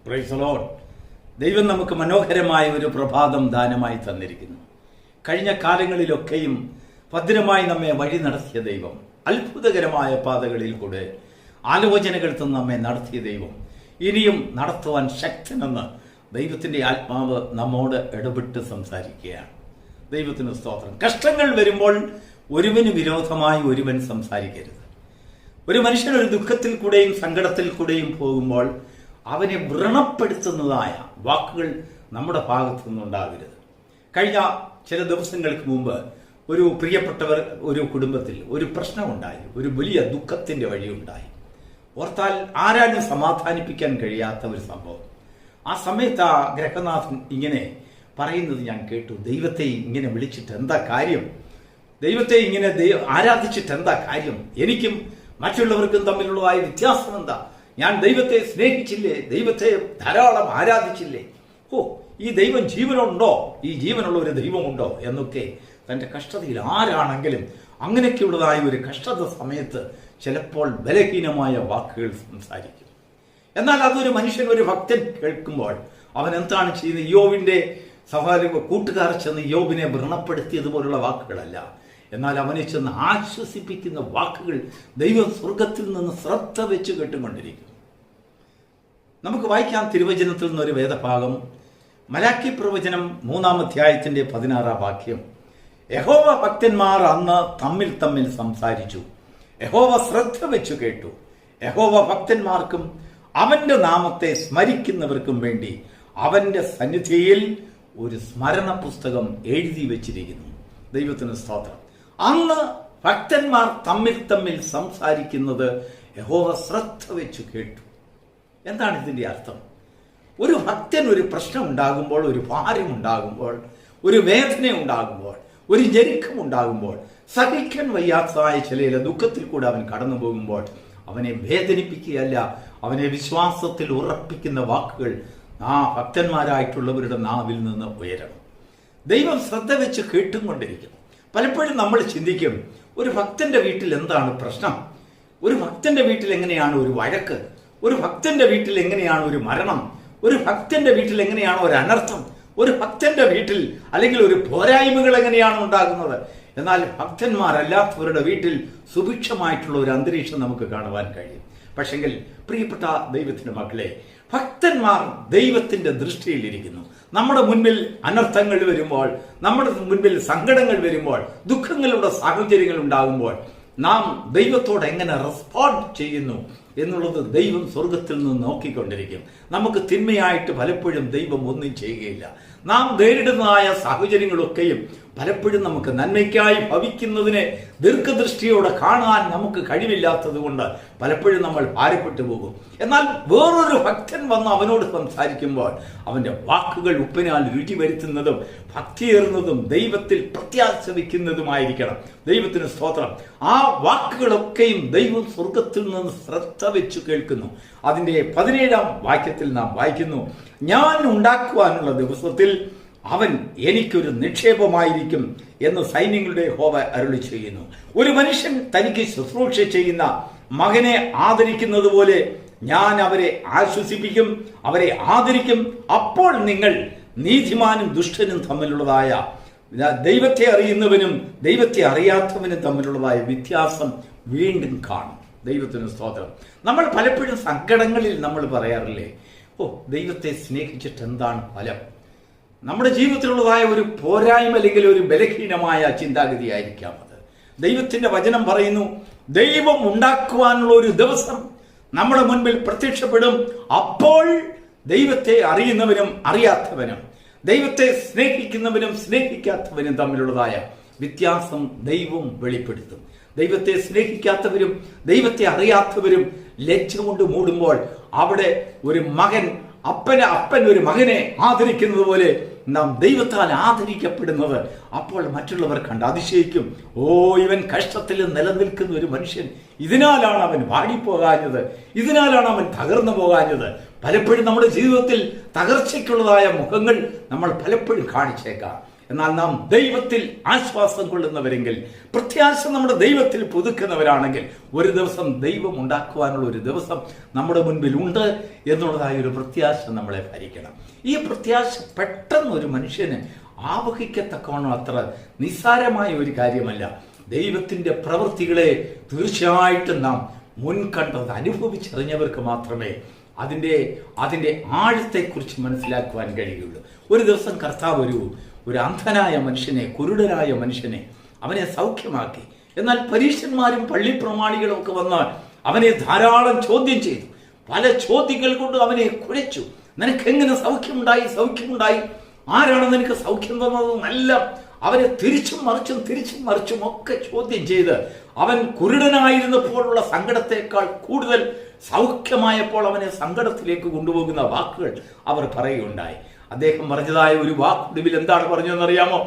Praise the Lord. ദൈവം നമുക്ക് മനോഹരമായ ഒരു പ്രഭാതം ദാനമായി തന്നിരിക്കുന്നു. കഴിഞ്ഞ കാലങ്ങളിലൊക്കെയും ഭദ്രമായി നമ്മെ വഴി നടത്തിയ ദൈവം, അത്ഭുതകരമായ പാതകളിൽ കൂടെ ആലോചനകൾ തന്ന് നമ്മെ നടത്തിയ ദൈവം ഇനിയും നടത്തുവാൻ ശക്തനെന്ന് ദൈവത്തിൻ്റെ ആത്മാവ് നമ്മോട് ഇടപെട്ട് സംസാരിക്കുകയാണ്. ദൈവത്തിന് സ്തോത്രം. കഷ്ടങ്ങൾ വരുമ്പോൾ ഒരുവന് വിരോധമായി ഒരുവൻ സംസാരിക്കരുത്. ഒരു മനുഷ്യൻ ഒരു ദുഃഖത്തിൽ കൂടെയും സങ്കടത്തിൽ കൂടെയും പോകുമ്പോൾ അവനെ വ്രണപ്പെടുത്തുന്നതായ വാക്കുകൾ നമ്മുടെ ഭാഗത്തു നിന്നുണ്ടാകരുത്. കഴിഞ്ഞ ചില ദിവസങ്ങൾക്ക് മുമ്പ് ഒരു പ്രിയപ്പെട്ടവർ ഒരു കുടുംബത്തിൽ ഒരു പ്രശ്നമുണ്ടായി, ഒരു വലിയ ദുഃഖത്തിന്റെ വഴിയുണ്ടായി. ഓർത്താൽ ആരാലും സമാധാനിപ്പിക്കാൻ കഴിയാത്ത ഒരു സംഭവം. ആ സമയത്ത് ആ ഗ്രഹനാഥൻ ഇങ്ങനെ പറയുന്നത് ഞാൻ കേട്ടു. ദൈവത്തെ ഇങ്ങനെ വിളിച്ചിട്ട് എന്താ കാര്യം? ദൈവത്തെ ഇങ്ങനെ ആരാധിച്ചിട്ട് എന്താ കാര്യം? എനിക്കും മറ്റുള്ളവർക്കും തമ്മിലുള്ളതായ വ്യത്യാസം എന്താ? ഞാൻ ദൈവത്തെ സ്നേഹിച്ചില്ലേ? ദൈവത്തെ ധാരാളം ആരാധിച്ചില്ലേ? ഈ ദൈവം ജീവനുണ്ടോ? ഈ ജീവനുള്ള ഒരു ദൈവമുണ്ടോ എന്നൊക്കെ തൻ്റെ കഷ്ടതയിൽ ആരാണെങ്കിലും അങ്ങനെയൊക്കെയുള്ളതായ ഒരു കഷ്ടത സമയത്ത് ചിലപ്പോൾ ബലഹീനമായ വാക്കുകൾ സംസാരിക്കും. എന്നാൽ അതൊരു മനുഷ്യൻ, ഒരു ഭക്തൻ കേൾക്കുമ്പോൾ അവൻ എന്താണ് ചെയ്യുന്നത്? യോബിന്റെ കൂട്ടുകാർ ചെന്ന് യോബിനെ വ്രണപ്പെടുത്തിയതുപോലുള്ള വാക്കുകളല്ല, എന്നാൽ അവനെ ചെന്ന് ആശ്വസിപ്പിക്കുന്ന വാക്കുകൾ ദൈവം സ്വർഗത്തിൽ നിന്ന് ശ്രദ്ധ വെച്ച് കേട്ടുകൊണ്ടിരിക്കും. നമുക്ക് വായിക്കാം തിരുവചനത്തിൽ നിന്നൊരു വേദഭാഗം. മലാക്കി പ്രവചനം 3-ാം അധ്യായത്തിന്റെ 16-ാം വാക്യം. യഹോവ ഭക്തന്മാർ അന്ന് തമ്മിൽ തമ്മിൽ സംസാരിച്ചു, യഹോവ ശ്രദ്ധ വെച്ചു കേട്ടു. യഹോവ ഭക്തന്മാർക്കും അവന്റെ നാമത്തെ സ്മരിക്കുന്നവർക്കും വേണ്ടി അവന്റെ സന്നിധിയിൽ ഒരു സ്മരണ പുസ്തകം എഴുതി വെച്ചിരിക്കുന്നു. ദൈവത്തിന് സ്തോത്രം. അന്ന് ഭക്തന്മാർ തമ്മിൽ തമ്മിൽ സംസാരിക്കുന്നത് യഹോവ ശ്രദ്ധ വെച്ചു കേട്ടു. എന്താണ് ഇതിന്റെ അർത്ഥം? ഒരു ഭക്തൻ ഒരു പ്രശ്നം ഉണ്ടാകുമ്പോൾ, ഒരു ഭാരം ഉണ്ടാകുമ്പോൾ, ഒരു വേദന ഉണ്ടാകുമ്പോൾ, ഒരു ഞെരുക്കം ഉണ്ടാകുമ്പോൾ, സഹിക്കാൻ വയ്യാത്തതായ ചില ദുഃഖത്തിൽ കൂടെ അവൻ കടന്നു പോകുമ്പോൾ അവനെ വേദനിപ്പിക്കുകയല്ല, അവനെ വിശ്വാസത്തിൽ ഉറപ്പിക്കുന്ന വാക്കുകൾ ആ ഭക്തന്മാരായിട്ടുള്ളവരുടെ നാവിൽ നിന്ന് ഉയരണം. ദൈവം ശ്രദ്ധ വെച്ച് കേട്ടുകൊണ്ടിരിക്കും. പലപ്പോഴും നമ്മൾ ചിന്തിക്കും, ഒരു ഭക്തന്റെ വീട്ടിൽ എന്താണ് പ്രശ്നം? ഒരു ഭക്തന്റെ വീട്ടിൽ എങ്ങനെയാണ് ഒരു വഴക്ക്? ഒരു ഭക്തന്റെ വീട്ടിൽ എങ്ങനെയാണ് ഒരു മരണം? ഒരു ഭക്തന്റെ വീട്ടിൽ എങ്ങനെയാണ് ഒരു അനർത്ഥം? ഒരു ഭക്തന്റെ വീട്ടിൽ അല്ലെങ്കിൽ ഒരു പോരായ്മകൾ എങ്ങനെയാണ് ഉണ്ടാകുന്നത്? എന്നാൽ ഭക്തന്മാരല്ലാത്തവരുടെ വീട്ടിൽ സുഭിക്ഷമായിട്ടുള്ള ഒരു അന്തരീക്ഷം നമുക്ക് കാണുവാൻ കഴിയും. പക്ഷെങ്കിൽ പ്രിയപ്പെട്ട ദൈവത്തിന്റെ മക്കളെ, ഭക്തന്മാർ ദൈവത്തിന്റെ ദൃഷ്ടിയിലിരിക്കുന്നു. നമ്മുടെ മുൻപിൽ അനർത്ഥങ്ങൾ വരുമ്പോൾ, നമ്മുടെ മുൻപിൽ സങ്കടങ്ങൾ വരുമ്പോൾ, ദുഃഖങ്ങളുടെ സാഹചര്യങ്ങൾ ഉണ്ടാകുമ്പോൾ നാം ദൈവത്തോട് എങ്ങനെ റെസ്പോണ്ട് ചെയ്യുന്നു എന്നുള്ളത് ദൈവം സ്വർഗത്തിൽ നിന്ന് നോക്കിക്കൊണ്ടിരിക്കും. നമുക്ക് തിന്മയായിട്ട് പലപ്പോഴും ദൈവം ഒന്നും ചെയ്യുകയില്ല. നാം നേരിടുന്നതായ സാഹചര്യങ്ങളൊക്കെയും പലപ്പോഴും നമുക്ക് നന്മയ്ക്കായി ഭവിക്കുന്നതിനെ ദീർഘദൃഷ്ടിയോടെ കാണാൻ നമുക്ക് കഴിവില്ലാത്തത് കൊണ്ട് പലപ്പോഴും നമ്മൾ ഭാരപ്പെട്ടു പോകും. എന്നാൽ വേറൊരു ഭക്തൻ വന്ന് അവനോട് സംസാരിക്കുമ്പോൾ അവന്റെ വാക്കുകൾ ഉപ്പിനാൽ രുചി വരുത്തുന്നതും ഭക്തിയേറുന്നതും ദൈവത്തിൽ പ്രത്യാശ വയ്ക്കുന്നതുമായിരിക്കണം. ദൈവത്തിന് സ്തോത്രം. ആ വാക്കുകളൊക്കെയും ദൈവം സ്വർഗത്തിൽ നിന്ന് ശ്രദ്ധ വെച്ചു കേൾക്കുന്നു. അതിന്റെ 17-ാം വാക്യത്തിൽ നാം വായിക്കുന്നു, ഞാൻ ഉണ്ടാക്കുവാനുള്ള ദിവസത്തിൽ അവൻ എനിക്കൊരു നിക്ഷേപമായിരിക്കും എന്ന് സൈന്യങ്ങളുടെ യഹോവ അരുളി ചെയ്യുന്നു. ഒരു മനുഷ്യൻ തനിക്ക് ശുശ്രൂഷ ചെയ്യുന്ന മകനെ ആദരിക്കുന്നത് പോലെ ഞാൻ അവരെ ആശ്വസിപ്പിക്കും, അവരെ ആദരിക്കും. അപ്പോൾ നിങ്ങൾ നീതിമാനും ദുഷ്ടനും തമ്മിലുള്ളതായ, ദൈവത്തെ അറിയുന്നവനും ദൈവത്തെ അറിയാത്തവനും തമ്മിലുള്ളതായ വ്യത്യാസം വീണ്ടും കാണും. ദൈവത്തിന് സ്തോത്രം. നമ്മൾ പലപ്പോഴും സങ്കടങ്ങളിൽ നമ്മൾ പറയാറില്ലേ, ദൈവത്തെ സ്നേഹിച്ചിട്ട് എന്താണ് ഫലം? നമ്മുടെ ജീവിതത്തിലുള്ളതായ ഒരു പോരായ്മ അല്ലെങ്കിൽ ഒരു ബലഹീനമായ ചിന്താഗതിയായിരിക്കാം അത്. ദൈവത്തിന്റെ വചനം പറയുന്നു, ദൈവം ഉണ്ടാക്കുവാനുള്ള ഒരു ദിവസം നമ്മുടെ മുൻപിൽ പ്രത്യക്ഷപ്പെടും. അപ്പോൾ ദൈവത്തെ അറിയുന്നവനും അറിയാത്തവനും, ദൈവത്തെ സ്നേഹിക്കുന്നവനും സ്നേഹിക്കാത്തവനും തമ്മിലുള്ളതായ വ്യത്യാസം ദൈവം വെളിപ്പെടുത്തും. ദൈവത്തെ സ്നേഹിക്കാത്തവരും ദൈവത്തെ അറിയാത്തവരും ലജ്ജ കൊണ്ട് മൂടുമ്പോൾ അവിടെ ഒരു മകൻ അപ്പൻ ഒരു മകനെ ആദരിക്കുന്നത് പോലെ നാം ദൈവത്താൽ ആദരിക്കപ്പെടുന്നത് അപ്പോൾ മറ്റുള്ളവർ കണ്ട് അതിശയിക്കും. ഇവൻ കഷ്ടത്തിൽ നിലനിൽക്കുന്ന ഒരു മനുഷ്യൻ, ഇതിനാലാണ് അവൻ വാടിപ്പോകാഞ്ഞത്, ഇതിനാലാണ് അവൻ തകർന്നു പോകാഞ്ഞത്. പലപ്പോഴും നമ്മുടെ ജീവിതത്തിൽ തകർച്ചയ്ക്കുള്ളതായ മുഖങ്ങൾ നമ്മൾ പലപ്പോഴും കാണിച്ചേക്കാം. എന്നാൽ നാം ദൈവത്തിൽ ആശ്വാസം കൊള്ളുന്നവരെങ്കിൽ, പ്രത്യാശ നമ്മുടെ ദൈവത്തിൽ പുതുക്കുന്നവരാണെങ്കിൽ, ഒരു ദിവസം ദൈവം ഉണ്ടാക്കുവാനുള്ള ഒരു ദിവസം നമ്മുടെ മുൻപിൽ ഉണ്ട് എന്നുള്ളതായ ഒരു പ്രത്യാശ നമ്മളെ ഭരിക്കണം. ഈ പ്രത്യാശ പെട്ടെന്ന് ഒരു മനുഷ്യന് ആവഹിക്കത്തക്കവണ്ണം അത്ര നിസ്സാരമായ ഒരു കാര്യമല്ല. ദൈവത്തിന്റെ പ്രവൃത്തികളെ തീർച്ചയായിട്ടും നാം മുൻകണ്ടത് അനുഭവിച്ചറിഞ്ഞവർക്ക് മാത്രമേ അതിന്റെ ആഴത്തെക്കുറിച്ച് മനസ്സിലാക്കുവാൻ കഴിയുള്ളൂ. ഒരു ദിവസം കർത്താവ് ഒരു അന്ധനായ മനുഷ്യനെ, കുരുടനായ മനുഷ്യനെ, അവനെ സൗഖ്യമാക്കി. എന്നാൽ പരീശന്മാരും പള്ളിപ്രമാണികളും ഒക്കെ വന്ന് അവനെ ധാരാളം ചോദ്യം ചെയ്തു. പല ചോദ്യങ്ങൾ കൊണ്ട് അവനെ കുഴച്ചു. നിനക്ക് എങ്ങനെ സൗഖ്യമുണ്ടായി, ആരാണ് നിനക്ക് സൗഖ്യം തന്നതെന്നെല്ലാം അവനെ തിരിച്ചും മറിച്ചും ഒക്കെ ചോദ്യം ചെയ്ത് അവൻ കുരുടനായിരുന്നപ്പോഴുള്ള സങ്കടത്തെക്കാൾ കൂടുതൽ സൗഖ്യമായപ്പോൾ അവനെ സങ്കടത്തിലേക്ക് കൊണ്ടുപോകുന്ന വാക്കുകൾ അവർ പറയുകയുണ്ടായി. അദ്ദേഹം പറഞ്ഞതായ ഒരു വാക്കുടിവിൽ എന്താണ് പറഞ്ഞതെന്നറിയാമോ?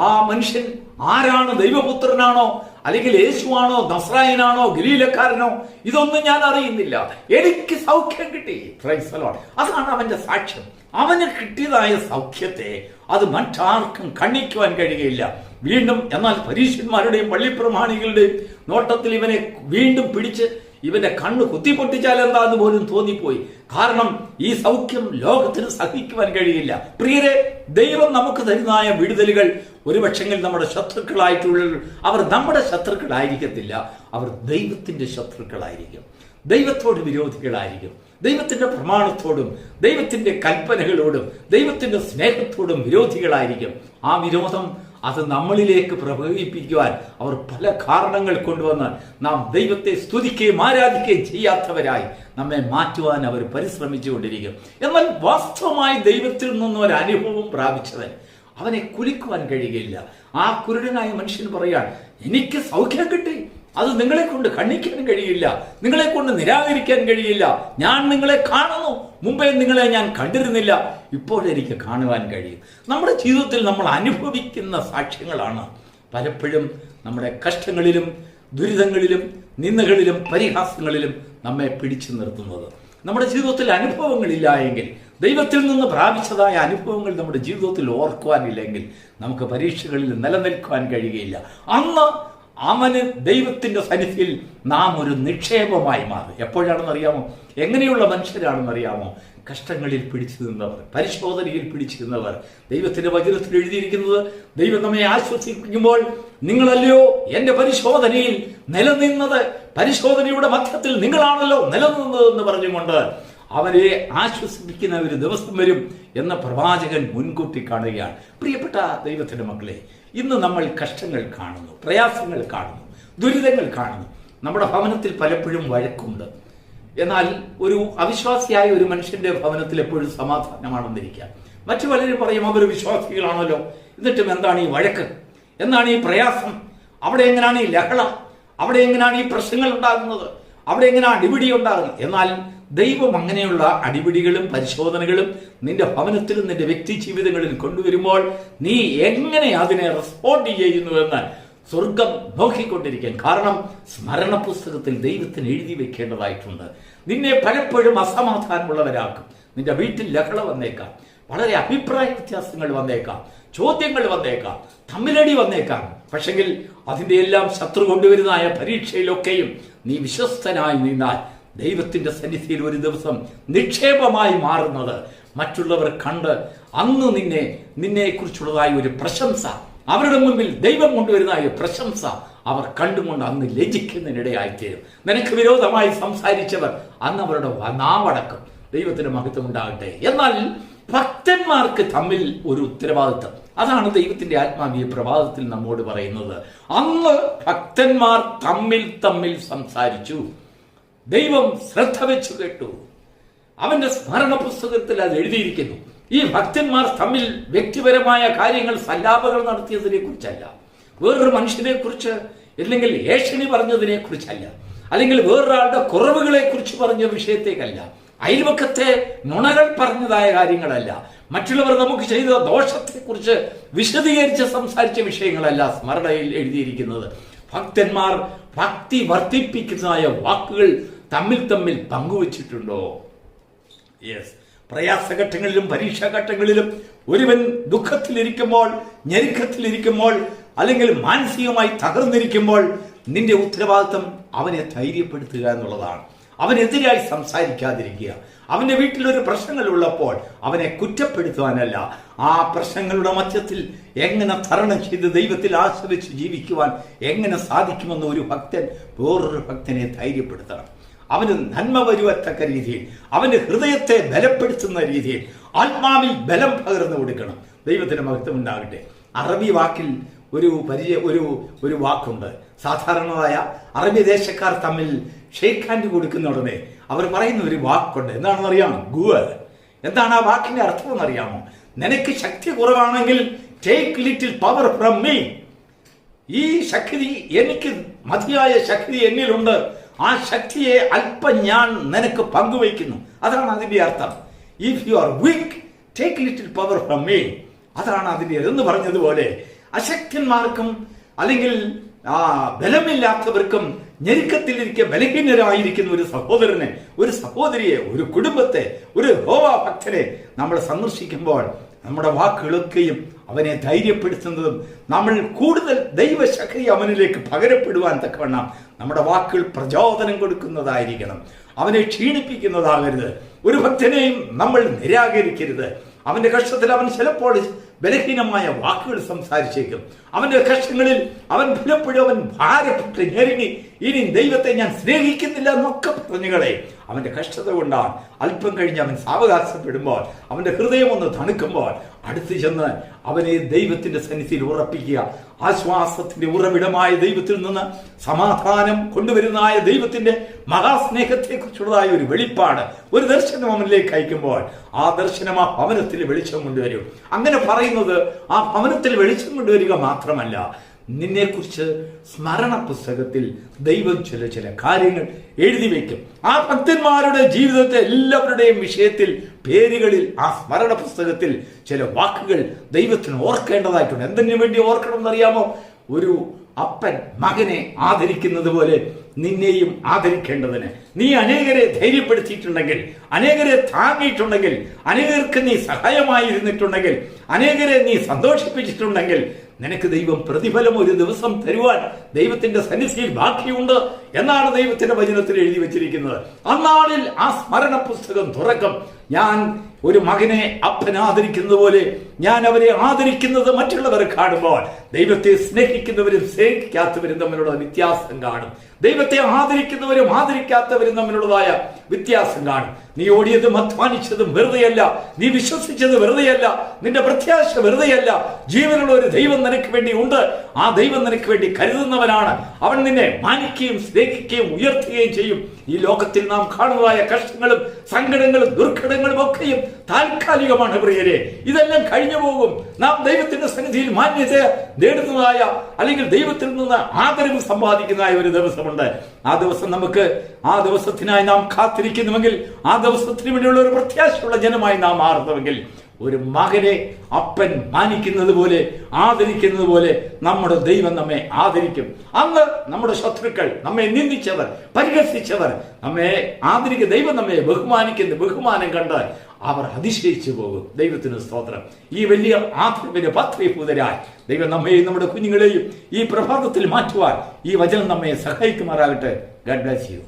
ആ മനുഷ്യൻ ആരാണ്? ദൈവപുത്രനാണോ, അല്ലെങ്കിൽ യേശുവാണോ, നസ്രായനാണോ, ഗലീലക്കാരനോ, ഇതൊന്നും ഞാൻ അറിയുന്നില്ല, എനിക്ക് സൗഖ്യം കിട്ടി. Praise the Lord. അതാണ് അവന്റെ സാക്ഷ്യം. അവന് കിട്ടിയതായ സൗഖ്യത്തെ അത് മറ്റാർക്കും ഖണ്ഡിക്കുവാൻ കഴിയുകയില്ല. വീണ്ടും എന്നാൽ പരീശന്മാരുടെയും പള്ളിപ്രമാണികളുടെയും നോട്ടത്തിൽ ഇവനെ വീണ്ടും പിടിച്ച് ഇവന്റെ കണ്ണ് കുത്തിപ്പൊട്ടിച്ചാൽ എന്താന്ന് പോലും തോന്നിപ്പോയി. കാരണം ഈ സൗഖ്യം ലോകത്തിന് സഹിക്കുവാൻ കഴിയില്ല. പ്രിയരെ, ദൈവം നമുക്ക് തരുന്നതായ വിടുതലുകൾ ഒരുപക്ഷെങ്കിൽ നമ്മുടെ ശത്രുക്കളായിട്ടുള്ള അവർ നമ്മുടെ ശത്രുക്കളായിരിക്കത്തില്ല, അവർ ദൈവത്തിന്റെ ശത്രുക്കളായിരിക്കും, ദൈവത്തോട് വിരോധികളായിരിക്കും. ദൈവത്തിന്റെ പ്രമാണത്തോടും ദൈവത്തിന്റെ കൽപ്പനകളോടും ദൈവത്തിന്റെ സ്നേഹത്തോടും വിരോധികളായിരിക്കും. ആ വിരോധം അത് നമ്മളിലേക്ക് പ്രവഹിപ്പിക്കുവാൻ അവർ പല കാരണങ്ങൾ കൊണ്ടുവന്ന് നാം ദൈവത്തെ സ്തുതിക്കുകയും ആരാധിക്കുകയും ചെയ്യാത്തവരായി നമ്മെ മാറ്റുവാൻ അവർ പരിശ്രമിച്ചുകൊണ്ടിരിക്കും. എന്നാൽ വാസ്തവമായി ദൈവത്തിൽ നിന്നും ഒരു അനുഭവം പ്രാപിച്ചവൻ അവനെ കുലുക്കുവാൻ കഴിയുകയില്ല. ആ കുരുടനായ മനുഷ്യൻ പറയാൻ, എനിക്ക് സൗഖ്യം കിട്ടി, അത് നിങ്ങളെ കൊണ്ട് ഖണ്ഡിക്കാൻ കഴിയില്ല, നിങ്ങളെ കൊണ്ട് നിരാകരിക്കാൻ കഴിയില്ല. ഞാൻ നിങ്ങളെ കാണുന്നു, മുമ്പേ നിങ്ങളെ ഞാൻ കണ്ടിരുന്നില്ല, ഇപ്പോഴെനിക്ക് കാണുവാൻ കഴിയും. നമ്മുടെ ജീവിതത്തിൽ നമ്മൾ അനുഭവിക്കുന്ന സാക്ഷ്യങ്ങളാണ് പലപ്പോഴും നമ്മുടെ കഷ്ടങ്ങളിലും ദുരിതങ്ങളിലും നിന്ദകളിലും പരിഹാസങ്ങളിലും നമ്മെ പിടിച്ചു നിർത്തുന്നത്. നമ്മുടെ ജീവിതത്തിൽ അനുഭവങ്ങളില്ല എങ്കിൽ, ദൈവത്തിൽ നിന്ന് പ്രാപിച്ചതായ അനുഭവങ്ങൾ നമ്മുടെ ജീവിതത്തിൽ ഓർക്കുവാനില്ലെങ്കിൽ നമുക്ക് പരീക്ഷകളിൽ നിലനിൽക്കുവാൻ കഴിയുകയില്ല. അന്ന് അവന് ദൈവത്തിന്റെ സന്നിധിയിൽ നാം ഒരു നിക്ഷേപമായി മാറും. എപ്പോഴാണെന്നറിയാമോ? എങ്ങനെയുള്ള മനുഷ്യരാണെന്നറിയാമോ? കഷ്ടങ്ങളിൽ പിടിച്ചു നിന്നവർ, പരിശോധനയിൽ പിടിച്ചു നിന്നവർ. ദൈവത്തിന്റെ വചനത്തിൽ എഴുതിയിരിക്കുന്നത്, ദൈവം നമ്മെ ആശ്വസിപ്പിക്കുമ്പോൾ, നിങ്ങളല്ലയോ എന്റെ പരിശോധനയിൽ നിലനിന്നത്, പരിശോധനയുടെ മധ്യത്തിൽ നിങ്ങളാണല്ലോ നിലനിന്നതെന്ന് പറഞ്ഞുകൊണ്ട് അവരെ ആശ്വസിപ്പിക്കുന്ന ഒരു ദിവസം വരും എന്ന പ്രവാചകൻ മുൻകൂട്ടി കാണുകയാണ്. പ്രിയപ്പെട്ട ദൈവത്തിന്റെ മക്കളെ, ഇന്ന് നമ്മൾ കഷ്ടങ്ങൾ കാണുന്നു, പ്രയാസങ്ങൾ കാണുന്നു, ദുരിതങ്ങൾ കാണുന്നു. നമ്മുടെ ഭവനത്തിൽ പലപ്പോഴും വഴക്കുണ്ട്. എന്നാൽ ഒരു അവിശ്വാസിയായ ഒരു മനുഷ്യന്റെ ഭവനത്തിൽ എപ്പോഴും സമാധാനമാണെന്നിരിക്കാം. മറ്റു പലരും പറയും, അവർ വിശ്വാസികളാണല്ലോ, എന്നിട്ടും എന്താണ് ഈ വഴക്ക്, എന്താണ് ഈ പ്രയാസം, അവിടെ എങ്ങനെയാണ് ഈ ലഹള, അവിടെ എങ്ങനെയാണ് ഈ പ്രശ്നങ്ങൾ ഉണ്ടാകുന്നത്, അവിടെ എങ്ങനെയാണ് അടിപിടി ഉണ്ടാകുന്നത്? എന്നാൽ ദൈവം അങ്ങനെയുള്ള അടിപിടികളും പരിശോധനകളും നിന്റെ ഭവനത്തിലും നിന്റെ വ്യക്തി ജീവിതങ്ങളിൽ കൊണ്ടുവരുമ്പോൾ നീ എങ്ങനെ അതിനെ റെസ്പോണ്ട് ചെയ്യുന്നുവെന്ന് സ്വർഗം നോക്കിക്കൊണ്ടിരിക്കാൻ. കാരണം സ്മരണ പുസ്തകത്തിൽ ദൈവത്തിന് എഴുതി വെക്കേണ്ടതായിട്ടുണ്ട്. നിന്നെ പലപ്പോഴും അസമാധാനമുള്ളവരാക്കും. നിന്റെ വീട്ടിൽ ലഹള വന്നേക്കാം, വളരെ അഭിപ്രായ വ്യത്യാസങ്ങൾ വന്നേക്കാം, ചോദ്യങ്ങൾ വന്നേക്കാം, തമ്മിലടി വന്നേക്കാം. പക്ഷെങ്കിൽ അതിന്റെ എല്ലാം ശത്രു കൊണ്ടുവരുന്നതായ പരീക്ഷയിലൊക്കെയും നീ വിശ്വസ്തനായി നിന്നാൽ ദൈവത്തിന്റെ സന്നിധിയിൽ ഒരു ദിവസം നിക്ഷേപമായി മാറുന്നത് മറ്റുള്ളവർ കണ്ട് അന്ന് നിന്നെ കുറിച്ചുള്ളതായ ഒരു പ്രശംസ, അവരുടെ മുമ്പിൽ ദൈവം കൊണ്ടുവരുന്നതായ പ്രശംസ അവർ കണ്ടുകൊണ്ട് അന്ന് ലജിക്കുന്നതിനിടയായിത്തീരും. നിനക്ക് വിരോധമായി സംസാരിച്ചവർ അന്ന് അവരുടെ നാവടക്കും. ദൈവത്തിന്റെ മഹത്വം ഉണ്ടാകട്ടെ. എന്നാൽ ഭക്തന്മാർക്ക് തമ്മിൽ ഒരു ഉത്തരവാദിത്വം, അതാണ് ദൈവത്തിന്റെ ആത്മാവ് ഈ പ്രഭാതത്തിൽ നമ്മോട് പറയുന്നത്. അന്ന് ഭക്തന്മാർ തമ്മിൽ സംസാരിച്ചു, ദൈവം ശ്രദ്ധ വെച്ചു കേട്ടു. അവന്റെ സ്മരണ പുസ്തകത്തിൽ അത് എഴുതിയിരിക്കുന്നു. ഈ ഭക്തന്മാർ തമ്മിൽ വ്യക്തിപരമായ കാര്യങ്ങൾ സല്ലാപകൾ നടത്തിയതിനെ കുറിച്ചല്ല, വേറൊരു മനുഷ്യനെ കുറിച്ച് അല്ലെങ്കിൽ ഏഷണി പറഞ്ഞതിനെ കുറിച്ചല്ല, അല്ലെങ്കിൽ വേറൊരാളുടെ കുറവുകളെ കുറിച്ച് പറഞ്ഞ വിഷയത്തേക്കല്ല, അയൽവക്കത്തെ നുണകൾ പറഞ്ഞതായ കാര്യങ്ങളല്ല, മറ്റുള്ളവർ നമുക്ക് ചെയ്ത ദോഷത്തെക്കുറിച്ച് വിശദീകരിച്ച് സംസാരിച്ച വിഷയങ്ങളല്ല സ്മരണയിൽ എഴുതിയിരിക്കുന്നത്. ഭക്തന്മാർ ഭക്തി വർദ്ധിപ്പിക്കുന്നതായ വാക്കുകൾ തമ്മിൽ പങ്കുവച്ചിട്ടുണ്ടോ? യെസ്. പ്രയാസഘട്ടങ്ങളിലും പരീക്ഷാഘട്ടങ്ങളിലും ഒരുവൻ ദുഃഖത്തിലിരിക്കുമ്പോൾ, ഞെരുക്കത്തിലിരിക്കുമ്പോൾ, അല്ലെങ്കിൽ മാനസികമായി തകർന്നിരിക്കുമ്പോൾ നിന്റെ ഉത്തരവാദിത്വം അവനെ ധൈര്യപ്പെടുത്തുക എന്നുള്ളതാണ്. അവനെതിരായി സംസാരിക്കാതിരിക്കുക. അവന്റെ വീട്ടിലൊരു പ്രശ്നങ്ങളുള്ളപ്പോൾ അവനെ കുറ്റപ്പെടുത്തുവാനല്ല, ആ പ്രശ്നങ്ങളുടെ മധ്യത്തിൽ എങ്ങനെ തരണം ചെയ്ത് ദൈവത്തിൽ ആശ്രയിച്ച് ജീവിക്കുവാൻ എങ്ങനെ സാധിക്കുമെന്ന് ഒരു ഭക്തൻ വേറൊരു ഭക്തനെ ധൈര്യപ്പെടുത്തണം. അവന് നന്മ വരുവത്തക്ക രീതിയിൽ, അവന്റെ ഹൃദയത്തെ ബലപ്പെടുത്തുന്ന രീതിയിൽ ആത്മാവിൽ ബലം പകർന്നു കൊടുക്കണം. ദൈവത്തിന് മഹത്വം ഉണ്ടാകട്ടെ. അറബി വാക്കിൽ ഒരു വാക്കുണ്ട്. സാധാരണമായ അറബി ദേശക്കാർ തമ്മിൽ ഷെയ്ക്ക് ഹാൻഡ് കൊടുക്കുന്ന ഉടനെ അവർ പറയുന്ന ഒരു വാക്കുണ്ട്. എന്താണെന്ന് അറിയാമോ? ഗുവർ. എന്താണ് ആ വാക്കിന്റെ അർത്ഥം എന്നറിയാമോ? നിനക്ക് ശക്തി കുറവാണെങ്കിൽ take little power from me. ഈ ശക്തി, എനിക്ക് മതിയായ ശക്തി എന്നിലുണ്ട്, ആ ശക്തിയെ അല്പം ഞാൻ നിനക്ക് പങ്കുവയ്ക്കുന്നു. അതാണ് അതിന്റെ അർത്ഥം. If you are week, take little power from me. അതാണ് അതിന്റെ എന്ന് പറഞ്ഞതുപോലെ അശക്തന്മാർക്കും അല്ലെങ്കിൽ ബലമില്ലാത്തവർക്കും ഞെരുക്കത്തിലിരിക്കെ ബലഹീനരായിരിക്കുന്ന ഒരു സഹോദരനെ, ഒരു സഹോദരിയെ, ഒരു കുടുംബത്തെ, ഒരു യഹോവ ഭക്തനെ നമ്മൾ സന്ദർശിക്കുമ്പോൾ നമ്മുടെ വാക്കുകളൊക്കെയും അവനെ ധൈര്യപ്പെടുത്തുന്നതും നമ്മൾ കൂടുതൽ ദൈവശക്തി അവനിലേക്ക് പകരപ്പെടുവാൻ തക്കവണ്ണം നമ്മുടെ വാക്കുകൾ പ്രചോദനം കൊടുക്കുന്നതായിരിക്കണം. അവനെ ക്ഷീണിപ്പിക്കുന്നതാകരുത്. ഒരു ഭക്തനെയും നമ്മൾ നിരാകരിക്കരുത്. അവന്റെ കഷ്ടത്തിൽ അവൻ ചിലപ്പോൾ ബലഹീനമായ വാക്കുകൾ സംസാരിച്ചേക്കും. അവന്റെ കഷ്ടങ്ങളിൽ അവൻ പലപ്പോഴും അവൻ ഭാരപ്പെട്ട് ഞെരുങ്ങി ഇനി ദൈവത്തെ ഞാൻ സ്നേഹിക്കുന്നില്ല എന്നൊക്കെ പറഞ്ഞുകളെ. അവന്റെ കഷ്ടത കൊണ്ടാണ്. അല്പം കഴിഞ്ഞ് അവൻ സാവകാശപ്പെടുമ്പോൾ, അവന്റെ ഹൃദയം ഒന്ന് തണുക്കുമ്പോൾ അടുത്ത് ചെന്ന് അവനെ ദൈവത്തിന്റെ സന്നിധിയിൽ ഉറപ്പിക്കുക. ആശ്വാസത്തിന്റെ ഉറവിടമായ ദൈവത്തിൽ നിന്ന് സമാധാനം കൊണ്ടുവരുന്നതായ ദൈവത്തിന്റെ മഹാസ്നേഹത്തെ കുറിച്ചുള്ളതായ ഒരു വെളിപ്പാട്, ഒരു ദർശനം അവനിലേക്ക് അയക്കുമ്പോൾ ആ ദർശനം ആ ഭവനത്തിൽ വെളിച്ചം കൊണ്ടുവരും. അങ്ങനെ പറയുന്നത് ആ ഭവനത്തിൽ വെളിച്ചം കൊണ്ടുവരിക മാത്രമല്ല, നിന്നെ കുറിച്ച് സ്മരണ പുസ്തകത്തിൽ ദൈവം ചില കാര്യങ്ങൾ എഴുതി വയ്ക്കും. ആ ഭക്തന്മാരുടെ ജീവിതത്തെ എല്ലാവരുടെയും വിഷയത്തിൽ പേരുകളിൽ ആ സ്മരണ പുസ്തകത്തിൽ ചില വാക്കുകൾ ദൈവത്തിന് ഓർക്കേണ്ടതായിട്ടുണ്ട്. എന്തിനു വേണ്ടി ഓർക്കണം എന്നറിയാമോ? ഒരു അപ്പൻ മകനെ ആദരിക്കുന്നത് പോലെ നിന്നെയും ആദരിക്കേണ്ടതിന്. നീ അനേകരെ ധൈര്യപ്പെടുത്തിയിട്ടുണ്ടെങ്കിൽ, അനേകരെ താങ്ങിയിട്ടുണ്ടെങ്കിൽ, അനേകർക്ക് നീ സഹായമായിരുന്നിട്ടുണ്ടെങ്കിൽ, അനേകരെ നീ സന്തോഷിപ്പിച്ചിട്ടുണ്ടെങ്കിൽ നിനക്ക് ദൈവം പ്രതിഫലം ഒരു ദിവസം തരുവാൻ ദൈവത്തിന്റെ സന്നിധിയിൽ ബാക്കിയുണ്ട് എന്നാണ് ദൈവത്തിന്റെ വചനത്തിൽ എഴുതി വെച്ചിരിക്കുന്നത്. അന്നാളിൽ ആ സ്മരണ പുസ്തകം തുറക്കും. ഞാൻ ഒരു മകനെ അപ്പൻ ആദരിക്കുന്നത് പോലെ ഞാൻ അവരെ ആദരിക്കുന്നത് മറ്റുള്ളവരെ കാണുമ്പോൾ ദൈവത്തെ സ്നേഹിക്കുന്നവരും സ്നേഹിക്കാത്തവരും തമ്മിലുള്ള വ്യത്യാസം കാണും. ദൈവത്തെ ആദരിക്കുന്നവരും ആദരിക്കാത്തവരും തമ്മിലുള്ളതായ വ്യത്യാസം കാണും. നീ ഓടിയതും അധ്വാനിച്ചതും വെറുതെയല്ല, നീ വിശ്വസിച്ചത് വെറുതെയല്ല, നിന്റെ പ്രത്യാശ വെറുതെയല്ല. ജീവനുള്ള ഒരു ദൈവം നിനക്ക് വേണ്ടി ഉണ്ട്. ആ ദൈവം നിനക്ക് വേണ്ടി കരുതുന്നവനാണ്. അവൻ നിന്നെ മാനിക്കുകയും സ്നേഹിക്കുകയും ഉയർത്തുകയും ചെയ്യും. ഈ ലോകത്തിൽ നാം കാണുന്നതായ കഷ്ടങ്ങളും സങ്കടങ്ങളും ദുർഘടങ്ങളും ഒക്കെയും താൽക്കാലികമാണ് പ്രിയരെ. ഇതെല്ലാം കഴിഞ്ഞു പോകും. നാം ദൈവത്തിന്റെ സന്നിധിയിൽ മാന്യത നേടുന്നതായ അല്ലെങ്കിൽ ദൈവത്തിൽ നിന്ന് ആദരവ് സമ്പാദിക്കുന്നതായ ഒരു ദിവസമുണ്ട്. ആ ദിവസം നമുക്ക് ആ ദിവസത്തിനായി നാം കാത്തിരിക്കുന്നുവെങ്കിൽ, ആ ദിവസത്തിന് വേണ്ടിയുള്ള ഒരു പ്രത്യാശയുള്ള ജനമായി നാം മാറുന്നുവെങ്കിൽ, ഒരു മകനെ അപ്പൻ മാനിക്കുന്നത് പോലെ ആദരിക്കുന്നത് പോലെ നമ്മുടെ ദൈവം നമ്മെ ആദരിക്കും. അന്ന് നമ്മുടെ ശത്രുക്കൾ, നമ്മെ നിന്ദിച്ചവർ, പരിഹസിച്ചവർ നമ്മെ ആദരിക്കും. ദൈവം നമ്മെ ബഹുമാനിക്കുന്ന ബഹുമാനം കണ്ട് അവർ അതിശയിച്ചു പോകും. ദൈവത്തിന് സ്തോത്രം. ഈ വലിയ ആത്മീയ പത്രീഭൂതരായി ദൈവം നമ്മെയും നമ്മുടെ കുഞ്ഞുങ്ങളെയും ഈ പ്രഭാതത്തിൽ മാറ്റുവാൻ ഈ വചനം നമ്മെ സഹായിക്കുമാറാകട്ടെ. God bless you.